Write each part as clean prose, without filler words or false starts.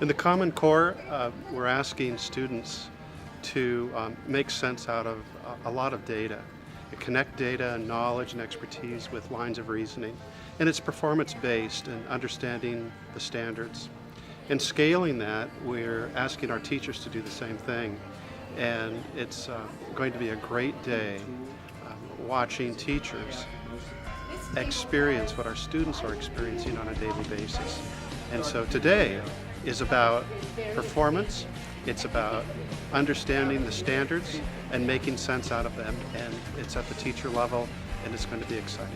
In the Common Core, we're asking students to make sense out of a lot of data, connect data and knowledge and expertise with lines of reasoning. And it's performance-based and understanding the standards. In scaling that, we're asking our teachers to do the same thing. And it's going to be a great day watching teachers experience what our students are experiencing on a daily basis. And so today is about performance, it's about understanding the standards and making sense out of them, and it's at the teacher level, and it's going to be exciting.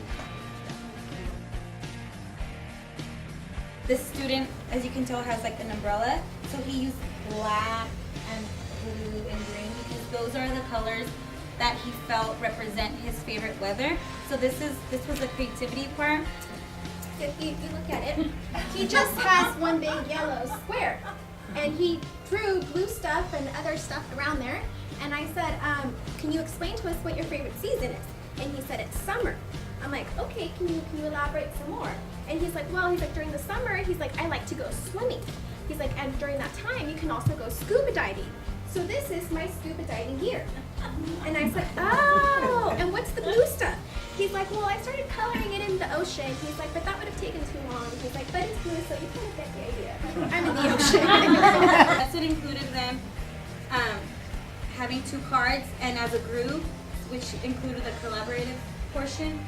This student, as you can tell, has like an umbrella, so he used black and blue and green because those are the colors that he felt represent his favorite weather. So this was the creativity part. If you look at it, he just has one big yellow square, and he drew blue stuff and other stuff around there. And I said, can you explain to us what your favorite season is? And he said, it's summer. I'm like, okay, can you elaborate some more? And he's like, well, during the summer, he's like, I like to go swimming. He's like, and during that time, you can also go scuba diving. So this is my scuba diving gear. And I was like, oh, and what's the blue stuff? He's like, well, I started coloring it in the ocean. He's like, but that would have taken too long. He's like, but it's blue, so you kind of get the idea. I'm in the ocean. That's what included them having two cards, and as a group, which included the collaborative portion,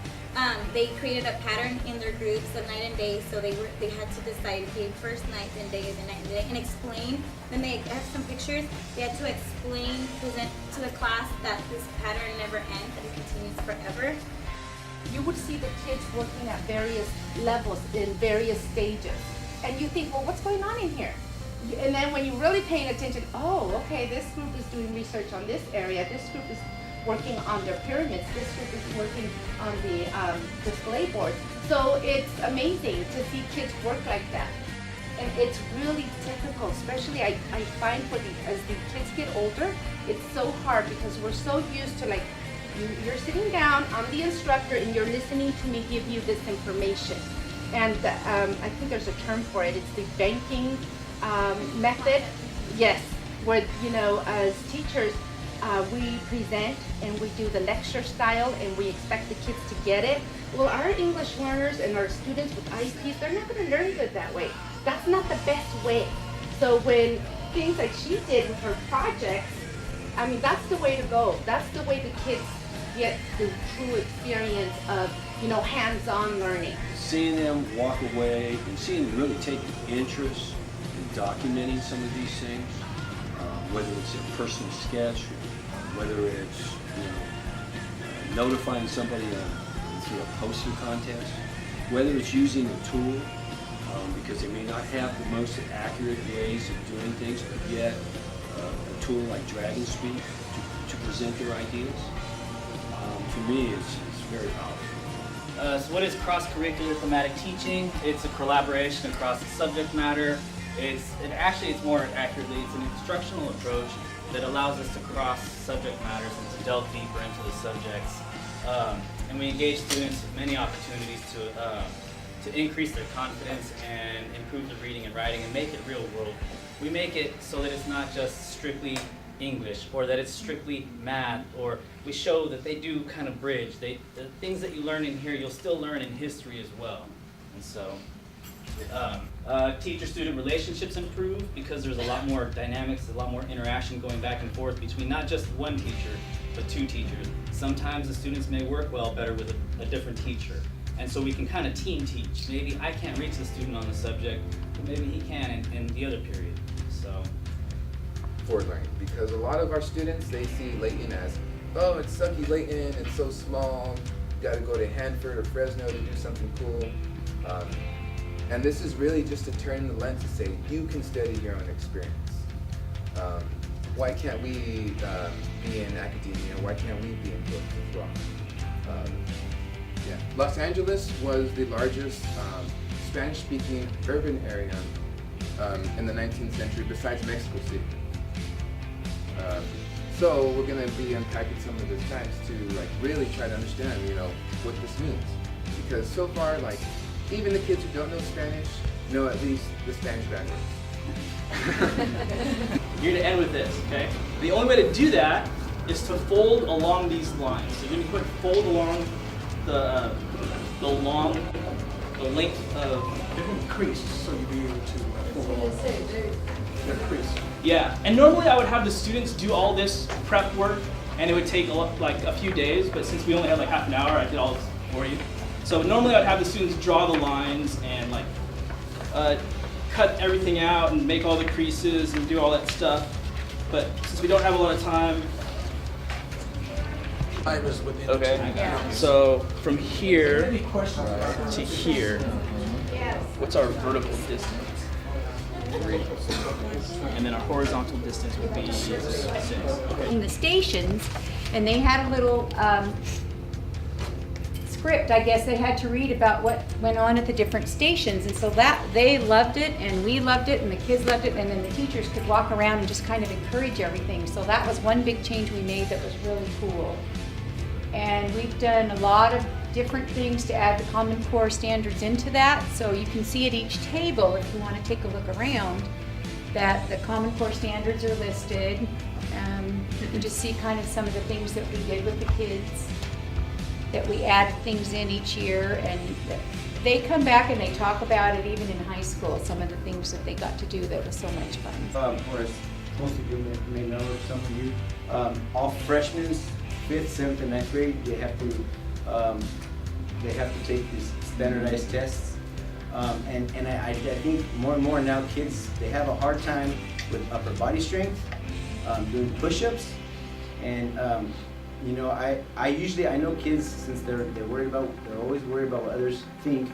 they created a pattern in their groups of night and day, so they had to decide, okay, first night and day and night and day, and explain. Then they had some pictures. They had to explain, present to the class that this pattern never ends, that it continues forever. You would see the kids working at various levels in various stages, and you think, well, what's going on in here? And then when you're really paying attention, oh, okay, this group is doing research on this area, this group is working on their pyramids, this group is working on the display boards. So it's amazing to see kids work like that. And it's really difficult, especially I find as the kids get older, it's so hard because we're so used to you're sitting down, I'm the instructor, and you're listening to me give you this information. And I think there's a term for it, it's the banking method. Yes, where, as teachers, we present and we do the lecture style and we expect the kids to get it. Well, our English learners and our students with IEPs, they're not going to learn it that way. That's not the best way. So when things like she did with her projects, I mean, that's the way to go. That's the way the kids get the true experience of, hands-on learning. Seeing them walk away and seeing them really take an interest in documenting some of these things, whether it's a personal sketch, whether it's notifying somebody through a poster contest, whether it's using a tool, because they may not have the most accurate ways of doing things, but yet a tool like Dragon Speak to present their ideas, to me it's very powerful. So what is cross-curricular thematic teaching? It's a collaboration across the subject matter. It's more accurately, it's an instructional approach that allows us to cross subject matters and to delve deeper into the subjects. And we engage students with many opportunities to increase their confidence and improve their reading and writing and make it real world. We make it so that it's not just strictly English or that it's strictly math, or we show that they do kind of bridge. The things that you learn in here, you'll still learn in history as well. And so teacher-student relationships improve because there's a lot more dynamics, a lot more interaction going back and forth between not just one teacher, but two teachers. Sometimes the students may work well better with a different teacher. And so we can kind of team teach. Maybe I can't reach the student on the subject, but maybe he can in the other period. So. Forward learning, because a lot of our students, they see Laton as, oh, it's sucky Laton, it's so small, you gotta go to Hanford or Fresno to do something cool. And this is really just to turn the lens to say, you can study your own experience. Why can't we be in academia? Why can't we be in books as well? Los Angeles was the largest Spanish-speaking urban area in the 19th century besides Mexico City. So we're going to be unpacking some of the facts to really try to understand, what this means. Because so far, even the kids who don't know Spanish know at least the Spanish backwards. You're gonna end with this, okay? The only way to do that is to fold along these lines. So you're gonna fold along the length of Different crease, so you'd be able to fold along. They're crease. yeah. And normally I would have the students do all this prep work, and it would take like a few days. But since we only had like half an hour, I did all this for you. So normally I'd have the students draw the lines and like cut everything out and make all the creases and do all that stuff. But since we don't have a lot of time, I was within okay. So from here to here, what's our vertical distance? 3. And then our horizontal distance would be 6. Okay. In the stations, and they had a little script, I guess they had to read about what went on at the different stations, and so that they loved it, and we loved it, and the kids loved it, and then the teachers could walk around and just kind of encourage everything. So that was one big change we made that was really cool. And we've done a lot of different things to add the Common Core standards into that. So you can see at each table, if you want to take a look around, that the Common Core standards are listed. You can just see kind of some of the things that we did with the kids, that we add things in each year, and they come back and they talk about it even in high school, some of the things that they got to do that was so much fun. Or as most of you may know, or some of you, all freshmen, 5th, 7th, and 9th grade, they have to take these standardized tests. And I think more and more now kids, they have a hard time with upper body strength, doing push-ups, and you know, I know kids, since they're always worried about what others think,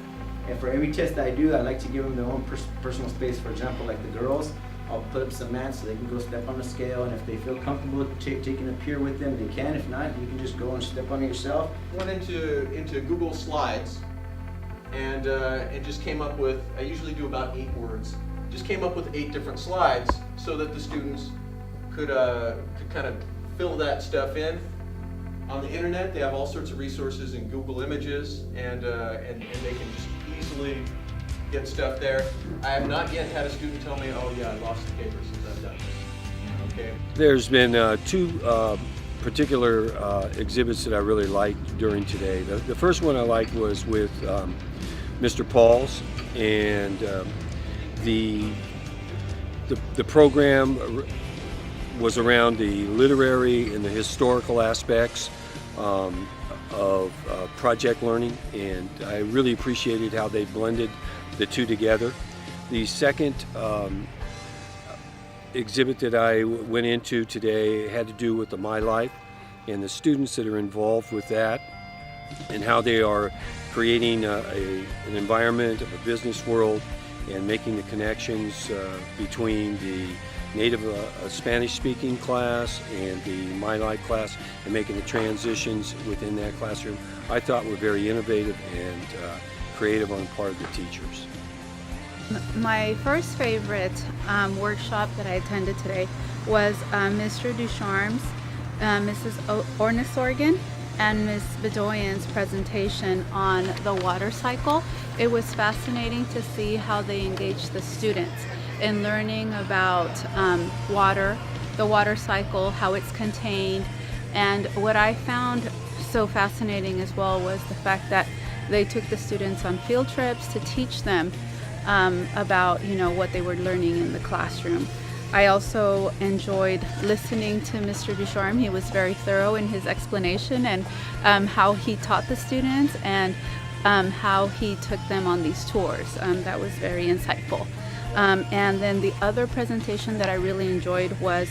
and for every test that I do, I like to give them their own personal space. For example, like the girls, I'll put up some mats so they can go step on the scale, and if they feel comfortable taking a peer with them, they can. If not, you can just go and step on it yourself. Went into Google Slides and it just came up with, I usually do about 8 words, just came up with 8 different slides so that the students could kind of fill that stuff in. On the internet, they have all sorts of resources in Google Images, and they can just easily get stuff there. I have not yet had a student tell me, oh yeah, I lost the paper since I've done this. Okay. There's been 2 particular exhibits that I really liked during today. The first one I liked was with Mr. Pauls, and the program was around the literary and the historical aspects of project learning, and I really appreciated how they blended the 2 together. The second exhibit that I went into today had to do with the My Life and the students that are involved with that, and how they are creating an environment of a business world and making the connections between the native Spanish-speaking class and the My Life class, and making the transitions within that classroom, I thought were very innovative and creative on the part of the teachers. My first favorite workshop that I attended today was Mr. Ducharme's, Mrs. Ornisorgan, and Ms. Bedoyan's presentation on the water cycle. It was fascinating to see how they engaged the students in learning about water, the water cycle, how it's contained. And what I found so fascinating as well was the fact that they took the students on field trips to teach them about, you know, what they were learning in the classroom. I also enjoyed listening to Mr. Ducharme. He was very thorough in his explanation and how he taught the students, and how he took them on these tours. That was very insightful. And then the other presentation that I really enjoyed was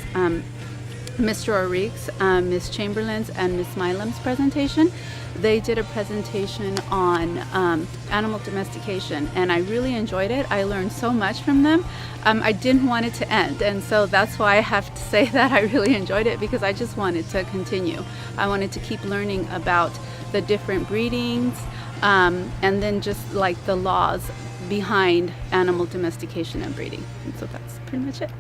Mr. O'Reek's, Ms. Chamberlain's, and Ms. Milam's presentation. They did a presentation on animal domestication, and I really enjoyed it. I learned so much from them. I didn't want it to end, and so that's why I have to say that I really enjoyed it, because I just wanted to continue. I wanted to keep learning about the different breedings, and then just like the laws behind animal domestication and breeding. And so that's pretty much it.